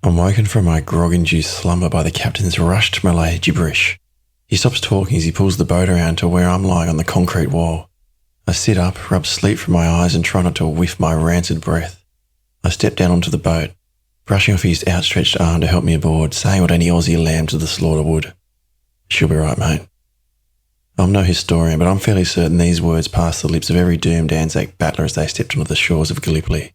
I'm woken from my grog-induced slumber by the captain's rushed Malay gibberish. He stops talking as he pulls the boat around to where I'm lying on the concrete wall. I sit up, rub sleep from my eyes and try not to whiff my rancid breath. I step down onto the boat, brushing off his outstretched arm to help me aboard, saying what any Aussie lamb to the slaughter would. She'll be right, mate. I'm no historian, but I'm fairly certain these words passed the lips of every doomed Anzac battler as they stepped onto the shores of Gallipoli,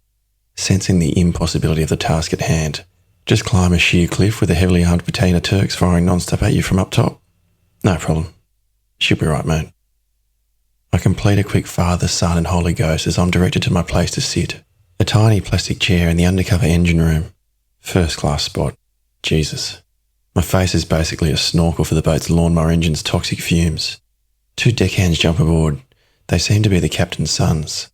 sensing the impossibility of the task at hand. Just climb a sheer cliff with a heavily armed battalion of Turks firing non-stop at you from up top? No problem. She'll be right, mate. I complete a quick Father, Son and Holy Ghost as I'm directed to my place to sit. A tiny plastic chair in the undercover engine room. First class spot. Jesus. My face is basically a snorkel for the boat's lawnmower engine's toxic fumes. 2 deckhands jump aboard. They seem to be the captain's sons.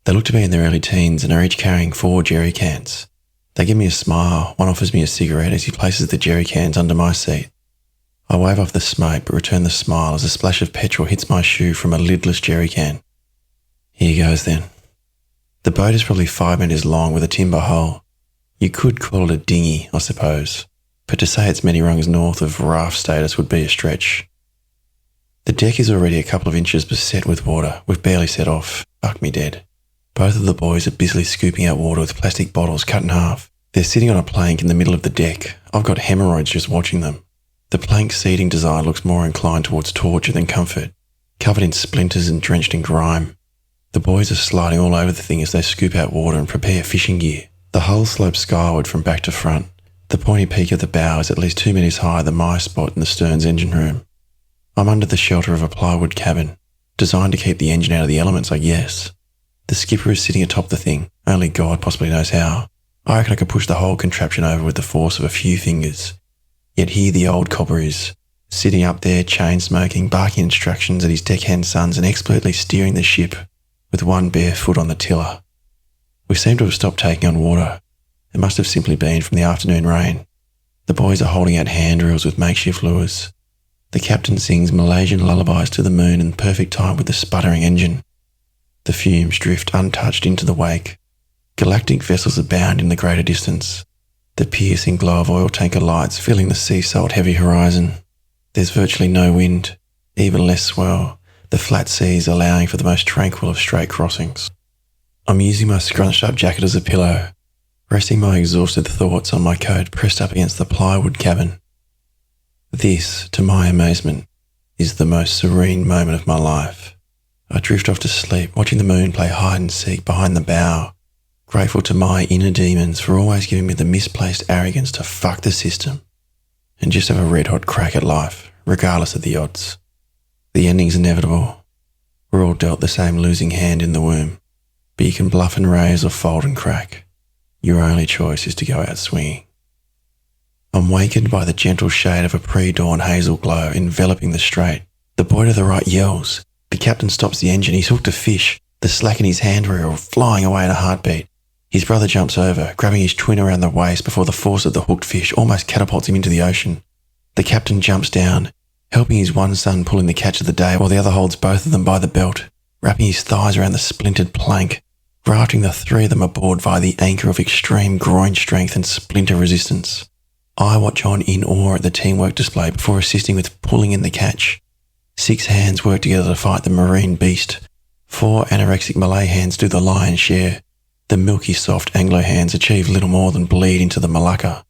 They look to be in their early teens and are each carrying 4 jerry cans. They give me a smile. One offers me a cigarette as he places the jerry cans under my seat. I wave off the smoke but return the smile as a splash of petrol hits my shoe from a lidless jerry can. Here goes then. The boat is probably 5 metres long with a timber hull. You could call it a dinghy, I suppose, but to say it's many rungs north of raft status would be a stretch. The deck is already a couple of inches beset with water. We've barely set off. Fuck me dead. Both of the boys are busily scooping out water with plastic bottles cut in half. They're sitting on a plank in the middle of the deck. I've got hemorrhoids just watching them. The plank seating design looks more inclined towards torture than comfort, covered in splinters and drenched in grime. The boys are sliding all over the thing as they scoop out water and prepare fishing gear. The hull slopes skyward from back to front. The pointy peak of the bow is at least 2 metres higher than my spot in the stern's engine room. I'm under the shelter of a plywood cabin, designed to keep the engine out of the elements, I guess. The skipper is sitting atop the thing. Only God possibly knows how. I reckon I could push the whole contraption over with the force of a few fingers. Yet here the old copper is, sitting up there chain-smoking, barking instructions at his deckhand sons and expertly steering the ship with one bare foot on the tiller. We seem to have stopped taking on water. It must have simply been from the afternoon rain. The boys are holding out hand reels with makeshift lures. The captain sings Malaysian lullabies to the moon in perfect time with the sputtering engine. The fumes drift untouched into the wake. Galactic vessels abound in the greater distance. The piercing glow of oil tanker lights filling the sea salt heavy horizon. There's virtually no wind, even less swell, the flat seas allowing for the most tranquil of straight crossings. I'm using my scrunched up jacket as a pillow, resting my exhausted thoughts on my coat pressed up against the plywood cabin. This, to my amazement, is the most serene moment of my life. I drift off to sleep, watching the moon play hide and seek behind the bow, grateful to my inner demons for always giving me the misplaced arrogance to fuck the system and just have a red-hot crack at life, regardless of the odds. The ending's inevitable. We're all dealt the same losing hand in the womb, but you can bluff and raise or fold and crack. Your only choice is to go out swinging. I'm wakened by the gentle shade of a pre-dawn hazel glow enveloping the strait. The boy to the right yells. The captain stops the engine. He's hooked a fish, the slack in his hand reel flying away in a heartbeat. His brother jumps over, grabbing his twin around the waist before the force of the hooked fish almost catapults him into the ocean. The captain jumps down, helping his one son pull in the catch of the day while the other holds both of them by the belt, wrapping his thighs around the splintered plank, grafting the 3 of them aboard via the anchor of extreme groin strength and splinter resistance. I watch on in awe at the teamwork display before assisting with pulling in the catch. 6 hands work together to fight the marine beast. 4 anorexic Malay hands do the lion's share. The milky soft Anglo hands achieve little more than bleed into the Malacca.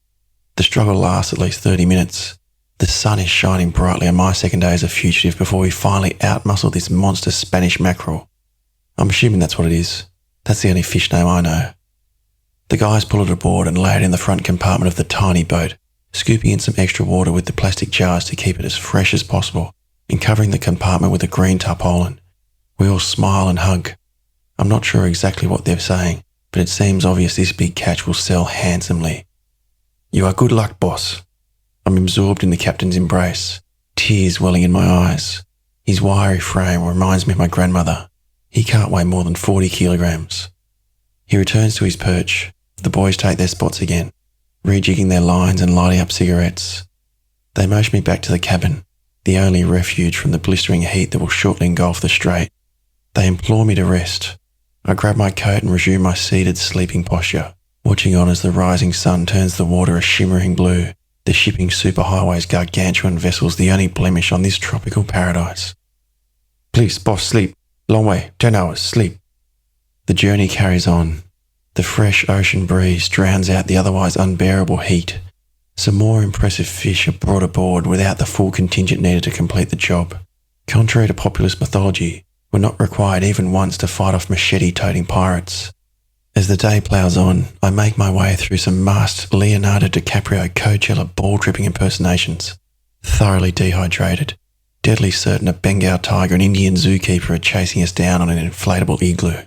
The struggle lasts at least 30 minutes. The sun is shining brightly on my second day as a fugitive before we finally outmuscle this monster Spanish mackerel. I'm assuming that's what it is. That's the only fish name I know. The guys pull it aboard and lay it in the front compartment of the tiny boat, scooping in some extra water with the plastic jars to keep it as fresh as possible, and covering the compartment with a green tarpaulin. We all smile and hug. I'm not sure exactly what they're saying, but it seems obvious this big catch will sell handsomely. You are good luck, boss. I'm absorbed in the captain's embrace, tears welling in my eyes. His wiry frame reminds me of my grandmother. He can't weigh more than 40 kilograms. He returns to his perch. The boys take their spots again, rejigging their lines and lighting up cigarettes. They motion me back to the cabin, the only refuge from the blistering heat that will shortly engulf the strait. They implore me to rest. I grab my coat and resume my seated sleeping posture, watching on as the rising sun turns the water a shimmering blue, the shipping superhighway's gargantuan vessels the only blemish on this tropical paradise. Please, boss, sleep. Long way, 10 hours, sleep. The journey carries on. The fresh ocean breeze drowns out the otherwise unbearable heat. Some more impressive fish are brought aboard without the full contingent needed to complete the job. Contrary to populist mythology, we're not required even once to fight off machete-toting pirates. As the day ploughs on, I make my way through some masked Leonardo DiCaprio Coachella ball-tripping impersonations. Thoroughly dehydrated, deadly certain a Bengal tiger and Indian zookeeper are chasing us down on an inflatable igloo.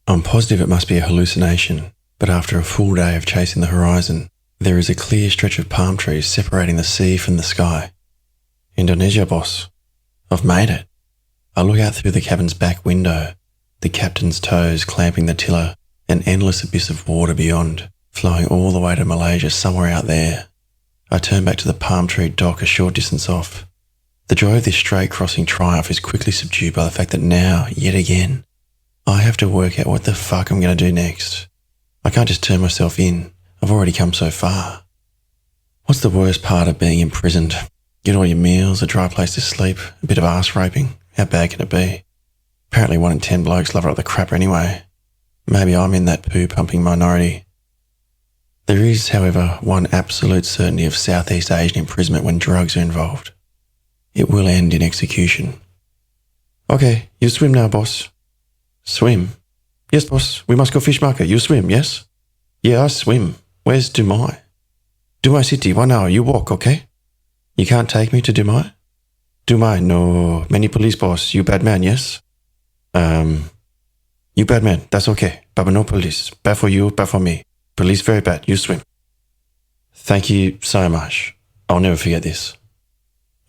I'm positive it must be a hallucination, but after a full day of chasing the horizon, there is a clear stretch of palm trees separating the sea from the sky. Indonesia, boss. I've made it. I look out through the cabin's back window, the captain's toes clamping the tiller, an endless abyss of water beyond, flowing all the way to Malaysia somewhere out there. I turn back to the palm tree dock a short distance off. The joy of this strait crossing triumph is quickly subdued by the fact that now, yet again, I have to work out what the fuck I'm going to do next. I can't just turn myself in. I've already come so far. What's the worst part of being imprisoned? Get all your meals, a dry place to sleep, a bit of arse raping. How bad can it be? Apparently 1 in 10 blokes love it up the crapper anyway. Maybe I'm in that poo-pumping minority. There is, however, one absolute certainty of Southeast Asian imprisonment when drugs are involved. It will end in execution. Okay, you swim now, boss. Swim? Yes, boss, we must go fish market. You swim, yes? Yeah, I swim. Where's Dumai? Dumai City, 1 hour, you walk, okay? You can't take me to Dumai? Dumai, no. Many police, boss. You bad man, yes? You bad man, that's okay. But no police. Bad for you, bad for me. Police very bad, you swim. Thank you so much. I'll never forget this.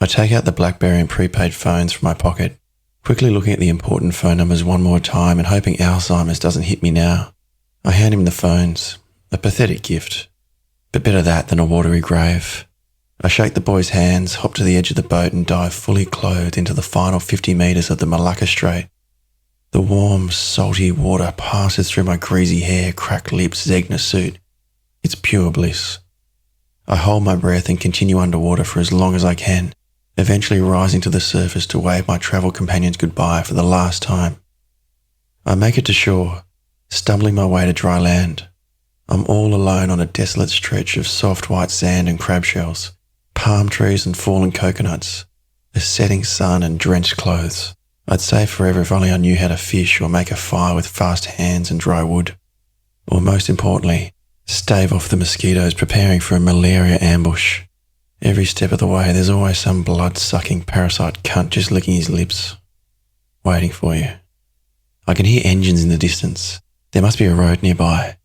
I take out the BlackBerry and prepaid phones from my pocket, quickly looking at the important phone numbers one more time and hoping Alzheimer's doesn't hit me now. I hand him the phones, a pathetic gift, but better that than a watery grave. I shake the boy's hands, hop to the edge of the boat and dive fully clothed into the final 50 metres of the Malacca Strait. The warm, salty water passes through my greasy hair, cracked lips, Zegna suit. It's pure bliss. I hold my breath and continue underwater for as long as I can, eventually rising to the surface to wave my travel companions goodbye for the last time. I make it to shore, stumbling my way to dry land. I'm all alone on a desolate stretch of soft white sand and crab shells, palm trees and fallen coconuts, a setting sun and drenched clothes. I'd save forever if only I knew how to fish or make a fire with fast hands and dry wood. Or most importantly, stave off the mosquitoes preparing for a malaria ambush. Every step of the way there's always some blood-sucking parasite cunt just licking his lips, waiting for you. I can hear engines in the distance. There must be a road nearby.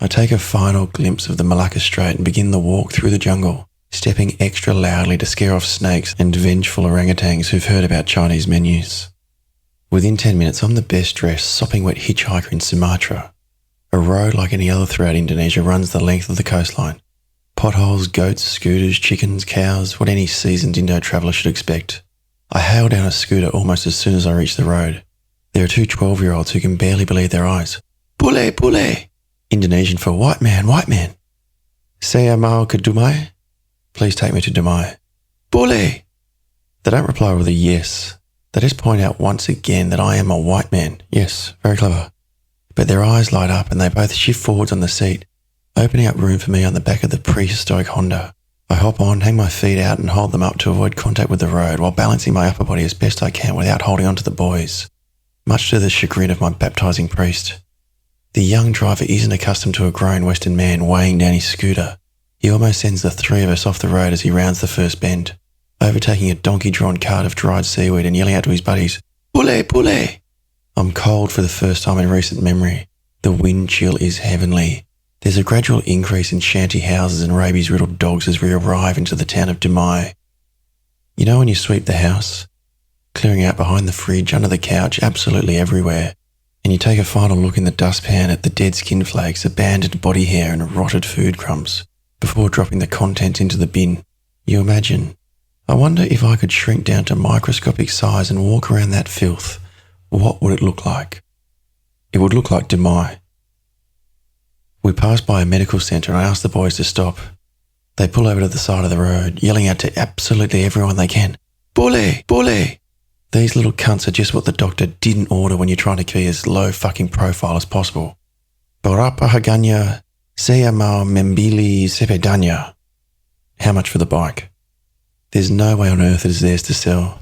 I take a final glimpse of the Malacca Strait and begin the walk through the jungle, stepping extra loudly to scare off snakes and vengeful orangutans who've heard about Chinese menus. Within 10 minutes, I'm the best-dressed, sopping-wet hitchhiker in Sumatra. A road like any other throughout Indonesia runs the length of the coastline. Potholes, goats, scooters, chickens, cows, what any seasoned Indo-traveller should expect. I hail down a scooter almost as soon as I reach the road. There are 2 12-year-olds who can barely believe their eyes. Pule, pule! Indonesian for white man, white man. Saya mau ke Dumai? Please take me to Dumai. Pule! They don't reply with a yes. They just point out once again that I am a white man. Yes, very clever. But their eyes light up and they both shift forwards on the seat, opening up room for me on the back of the prehistoric Honda. I hop on, hang my feet out and hold them up to avoid contact with the road while balancing my upper body as best I can without holding on to the boys, much to the chagrin of my baptising priest. The young driver isn't accustomed to a grown Western man weighing down his scooter. He almost sends the 3 of us off the road as he rounds the first bend, overtaking a donkey-drawn cart of dried seaweed and yelling out to his buddies, Pule, pule! I'm cold for the first time in recent memory. The wind chill is heavenly. There's a gradual increase in shanty houses and rabies-riddled dogs as we arrive into the town of Dumai. You know when you sweep the house, clearing out behind the fridge, under the couch, absolutely everywhere, and you take a final look in the dustpan at the dead skin flakes, abandoned body hair and rotted food crumbs, before dropping the contents into the bin. You imagine, I wonder if I could shrink down to microscopic size and walk around that filth. What would it look like? It would look like Dumai. We pass by a medical centre and I ask the boys to stop. They pull over to the side of the road, yelling out to absolutely everyone they can, "Bully! Bully!" These little cunts are just what the doctor didn't order when you're trying to be as low fucking profile as possible. Barapa Haganya, Saya Mao Membili Sepedanya. How much for the bike? There's no way on earth it is theirs to sell.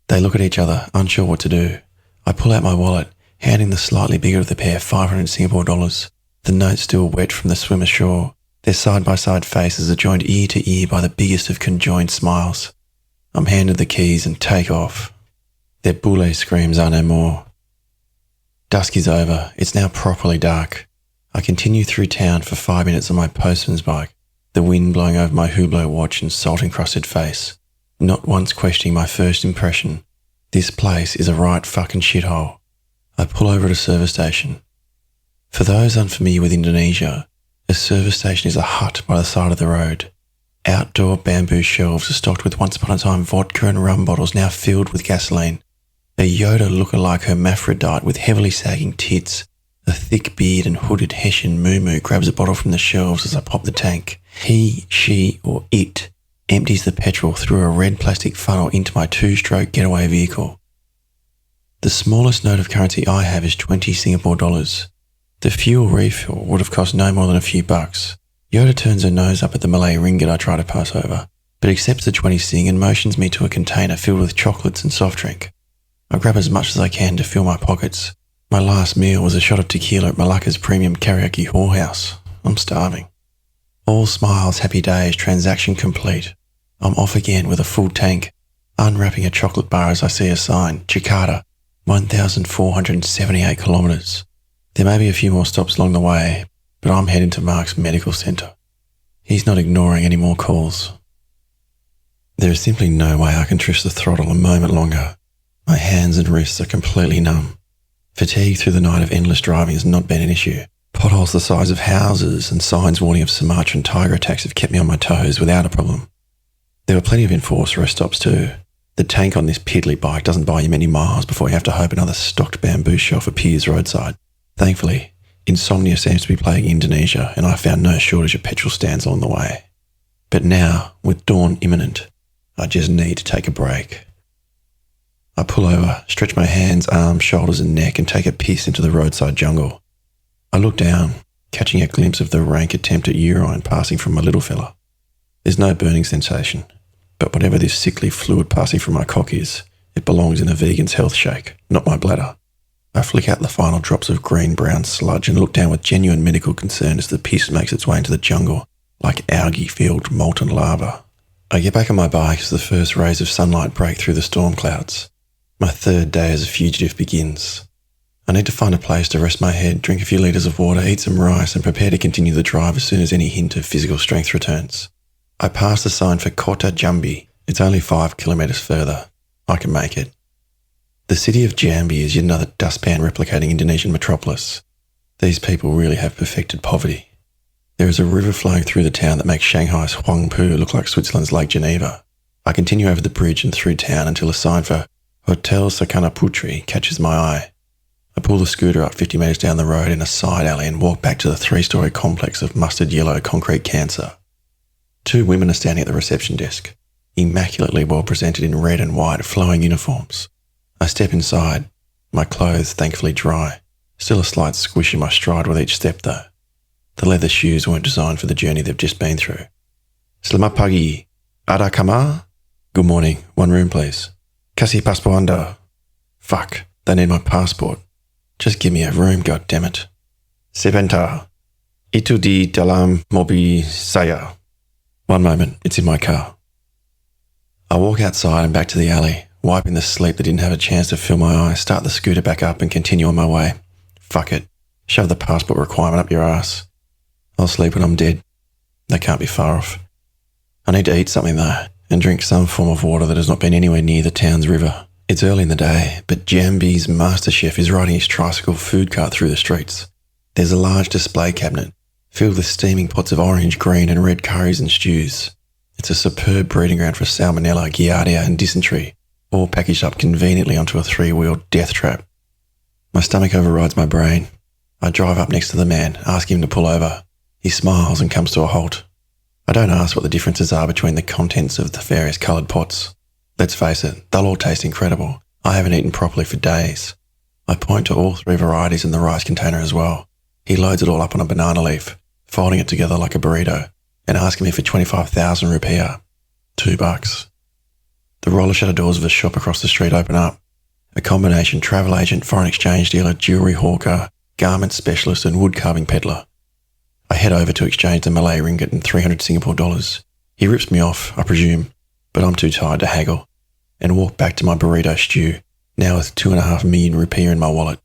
They look at each other, unsure what to do. I pull out my wallet, handing the slightly bigger of the pair 500 Singapore dollars. The note still wet from the swim ashore. Their side-by-side faces are joined ear to ear by the biggest of conjoined smiles. I'm handed the keys and take off. Their boule screams are no more. Dusk is over. It's now properly dark. I continue through town for 5 minutes on my postman's bike, the wind blowing over my Hublot watch and salt-encrusted face, not once questioning my first impression. This place is a right fucking shithole. I pull over at a service station. For those unfamiliar with Indonesia, a service station is a hut by the side of the road. Outdoor bamboo shelves are stocked with once upon a time vodka and rum bottles now filled with gasoline. A Yoda lookalike hermaphrodite with heavily sagging tits, a thick beard and hooded Hessian moo-moo grabs a bottle from the shelves as I pop the tank. He, she or it empties the petrol through a red plastic funnel into my 2-stroke getaway vehicle. The smallest note of currency I have is 20 Singapore dollars. The fuel refill would have cost no more than a few bucks. Yoda turns her nose up at the Malay ringgit I try to pass over, but accepts the 20 Sing and motions me to a container filled with chocolates and soft drink. I grab as much as I can to fill my pockets. My last meal was a shot of tequila at Malacca's premium karaoke whorehouse. I'm starving. All smiles, happy days, transaction complete. I'm off again with a full tank, unwrapping a chocolate bar as I see a sign, Jakarta, 1,478 kilometres. There may be a few more stops along the way, but I'm heading to Mark's medical centre. He's not ignoring any more calls. There is simply no way I can twist the throttle a moment longer. My hands and wrists are completely numb. Fatigue through the night of endless driving has not been an issue. Potholes the size of houses and signs warning of Sumatran tiger attacks have kept me on my toes without a problem. There were plenty of enforced rest stops too. The tank on this piddly bike doesn't buy you many miles before you have to hope another stocked bamboo shelf appears roadside. Thankfully, insomnia seems to be plaguing Indonesia and I found no shortage of petrol stands along the way. But now, with dawn imminent, I just need to take a break. I pull over, stretch my hands, arms, shoulders and neck and take a piss into the roadside jungle. I look down, catching a glimpse of the rank attempt at urine passing from my little fella. There's no burning sensation, but whatever this sickly fluid passing from my cock is, it belongs in a vegan's health shake, not my bladder. I flick out the final drops of green-brown sludge and look down with genuine medical concern as the piss makes its way into the jungle, like algae-filled molten lava. I get back on my bike as the first rays of sunlight break through the storm clouds. My third day as a fugitive begins. I need to find a place to rest my head, drink a few litres of water, eat some rice and prepare to continue the drive as soon as any hint of physical strength returns. I pass the sign for Kota Jambi. It's only 5 kilometres further. I can make it. The city of Jambi is yet another dustpan replicating Indonesian metropolis. These people really have perfected poverty. There is a river flowing through the town that makes Shanghai's Huangpu look like Switzerland's Lake Geneva. I continue over the bridge and through town until a sign for Hotel Sakana Putri catches my eye. I pull the scooter up 50 metres down the road in a side alley and walk back to the 3-storey complex of mustard yellow concrete cancer. 2 women are standing at the reception desk, immaculately well presented in red and white flowing uniforms. I step inside, my clothes thankfully dry, still a slight squish in my stride with each step though. The leather shoes weren't designed for the journey they've just been through. Selamat pagi. Ada kamar? Good morning. 1 room please. Kasih paspor anda. Fuck, they need my passport. Just give me a room, goddammit. Sebentar. Itu di dalam mobil saya. 1 moment, it's in my car. I walk outside and back to the alley, wiping the sleep that didn't have a chance to fill my eyes, start the scooter back up and continue on my way. Fuck it. Shove the passport requirement up your ass. I'll sleep when I'm dead. They can't be far off. I need to eat something though, and drink some form of water that has not been anywhere near the town's river. It's early in the day, but Jambi's master chef is riding his tricycle food cart through the streets. There's a large display cabinet, filled with steaming pots of orange, green and red curries and stews. It's a superb breeding ground for salmonella, giardia and dysentery, all packaged up conveniently onto a 3-wheeled death trap. My stomach overrides my brain. I drive up next to the man, ask him to pull over. He smiles and comes to a halt. I don't ask what the differences are between the contents of the various coloured pots. Let's face it, they'll all taste incredible. I haven't eaten properly for days. I point to all 3 varieties in the rice container as well. He loads it all up on a banana leaf, folding it together like a burrito, and asking me for 25,000 rupiah. $2. The roller shutter doors of the shop across the street open up. A combination travel agent, foreign exchange dealer, jewellery hawker, garment specialist and wood carving peddler. I head over to exchange the Malay ringgit and 300 Singapore dollars. He rips me off, I presume, but I'm too tired to haggle, and walk back to my burrito stew, now with 2.5 million rupiah in my wallet.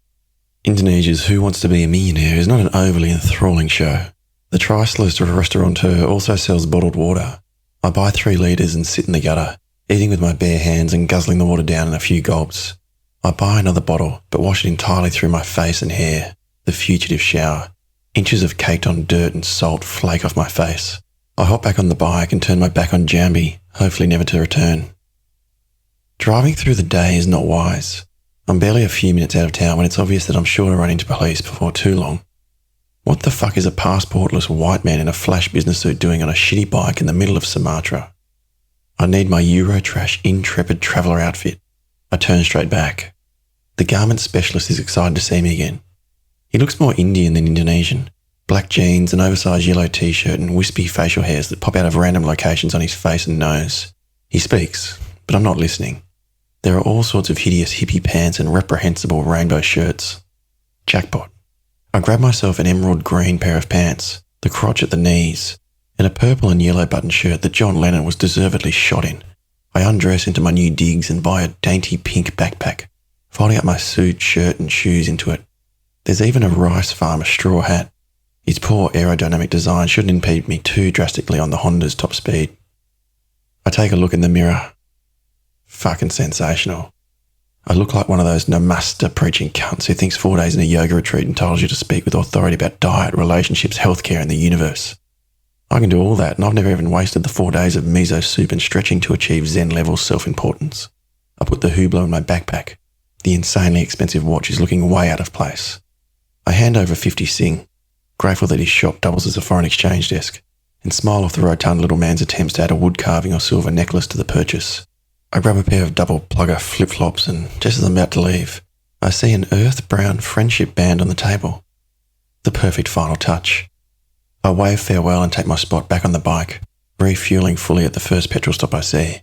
Indonesia's Who Wants to Be a Millionaire is not an overly enthralling show. The tricyclist restaurateur also sells bottled water. I buy 3 litres and sit in the gutter, eating with my bare hands and guzzling the water down in a few gulps. I buy another bottle, but wash it entirely through my face and hair. The fugitive shower. Inches of caked on dirt and salt flake off my face. I hop back on the bike and turn my back on Jambi, hopefully never to return. Driving through the day is not wise. I'm barely a few minutes out of town when it's obvious that I'm sure to run into police before too long. What the fuck is a passportless white man in a flash business suit doing on a shitty bike in the middle of Sumatra? I need my Eurotrash intrepid traveller outfit. I turn straight back. The garment specialist is excited to see me again. He looks more Indian than Indonesian. Black jeans, an oversized yellow t-shirt and wispy facial hairs that pop out of random locations on his face and nose. He speaks, but I'm not listening. There are all sorts of hideous hippie pants and reprehensible rainbow shirts. Jackpot. I grab myself an emerald green pair of pants, the crotch at the knees, and a purple and yellow button shirt that John Lennon was deservedly shot in. I undress into my new digs and buy a dainty pink backpack, folding up my suit, shirt and shoes into it. There's even a rice farmer straw hat. Its poor aerodynamic design shouldn't impede me too drastically on the Honda's top speed. I take a look in the mirror. Fucking sensational. I look like one of those namaste preaching cunts who thinks 4 days in a yoga retreat entitles you to speak with authority about diet, relationships, healthcare and the universe. I can do all that and I've never even wasted the 4 days of miso soup and stretching to achieve Zen level self-importance. I put the Hublot in my backpack. The insanely expensive watch is looking way out of place. I hand over 50 Sing, grateful that his shop doubles as a foreign exchange desk, and smile off the rotund little man's attempts to add a wood carving or silver necklace to the purchase. I grab a pair of double plugger flip-flops and just as I'm about to leave, I see an earth-brown friendship band on the table. The perfect final touch. I wave farewell and take my spot back on the bike, refueling fully at the first petrol stop I see.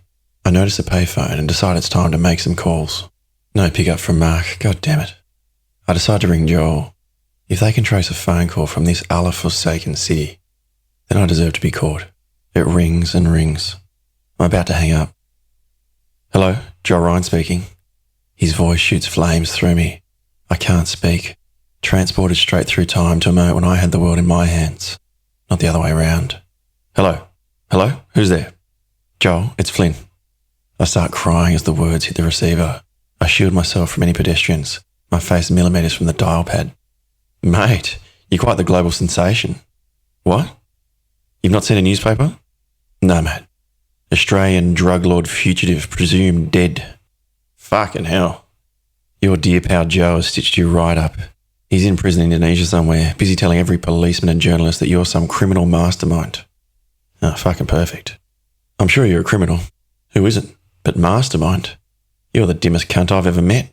I notice a payphone and decide it's time to make some calls. No pickup from Mark, god damn it. I decide to ring Joel. If they can trace a phone call from this Allah-forsaken city, then I deserve to be caught. It rings and rings. I'm about to hang up. Hello, Joel Ryan speaking. His voice shoots flames through me. I can't speak. Transported straight through time to a moment when I had the world in my hands, not the other way around. Hello? Hello? Who's there? Joel, it's Flynn. I start crying as the words hit the receiver. I shield myself from any pedestrians, my face millimetres from the dial pad. Mate, you're quite the global sensation. What? You've not seen a newspaper? No, mate. Australian drug lord fugitive presumed dead. Fucking hell. Your dear pal Joe has stitched you right up. He's in prison in Indonesia somewhere, busy telling every policeman and journalist that you're some criminal mastermind. Oh, fucking perfect. I'm sure you're a criminal. Who isn't? But mastermind. You're the dimmest cunt I've ever met.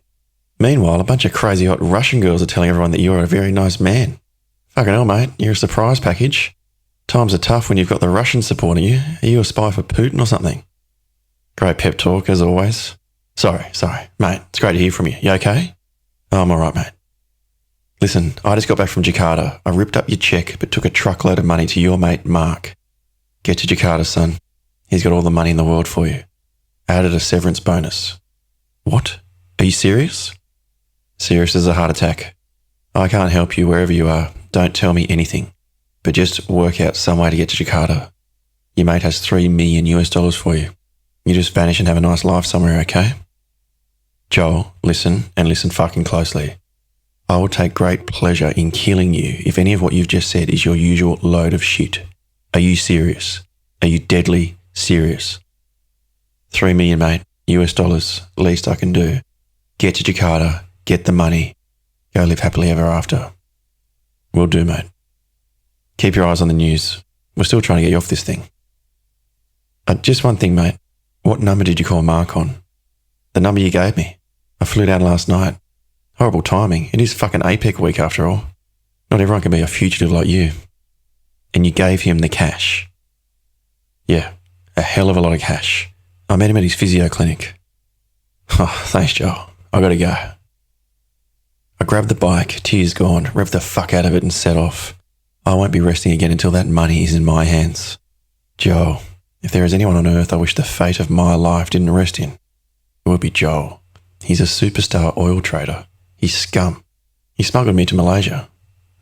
Meanwhile, a bunch of crazy hot Russian girls are telling everyone that you're a very nice man. Fucking hell, mate, you're a surprise package. Times are tough when you've got the Russians supporting you. Are you a spy for Putin or something? Great pep talk, as always. Sorry, mate, it's great to hear from you. You okay? Oh, I'm alright, mate. Listen, I just got back from Jakarta. I ripped up your cheque but took a truckload of money to your mate Mark. Get to Jakarta, son. He's got all the money in the world for you. Added a severance bonus. What? Are you serious? Serious as a heart attack. I can't help you wherever you are. Don't tell me anything. But just work out some way to get to Jakarta. Your mate has $3 million for you. You just vanish and have a nice life somewhere, okay? Joel, listen and listen fucking closely. I will take great pleasure in killing you if any of what you've just said is your usual load of shit. Are you serious? Are you deadly serious? $3 million, mate. Least I can do. Get to Jakarta. Get the money. Go live happily ever after. Will do, mate. Keep your eyes on the news. We're still trying to get you off this thing. Just one thing, mate. What number did you call Mark on? The number you gave me. I flew down last night. Horrible timing. It is fucking APEC week after all. Not everyone can be a fugitive like you. And you gave him the cash. Yeah, a hell of a lot of cash. I met him at his physio clinic. Oh, thanks, Joel. I gotta go. I grabbed the bike, tears gone, revved the fuck out of it and set off. I won't be resting again until that money is in my hands. Joel, if there is anyone on earth I wish the fate of my life didn't rest in, it would be Joel. He's a superstar oil trader. He's scum. He smuggled me to Malaysia.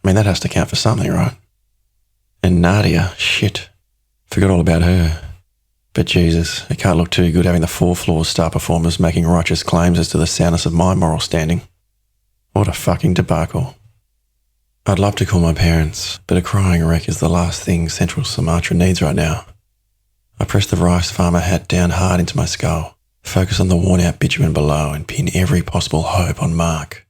I mean, that has to count for something, right? And Nadia, shit. Forgot all about her. But Jesus, it can't look too good having the 4 floors star performers making righteous claims as to the soundness of my moral standing. What a fucking debacle. I'd love to call my parents, but a crying wreck is the last thing Central Sumatra needs right now. I press the rice farmer hat down hard into my skull, focus on the worn-out bitumen below and pin every possible hope on Mark.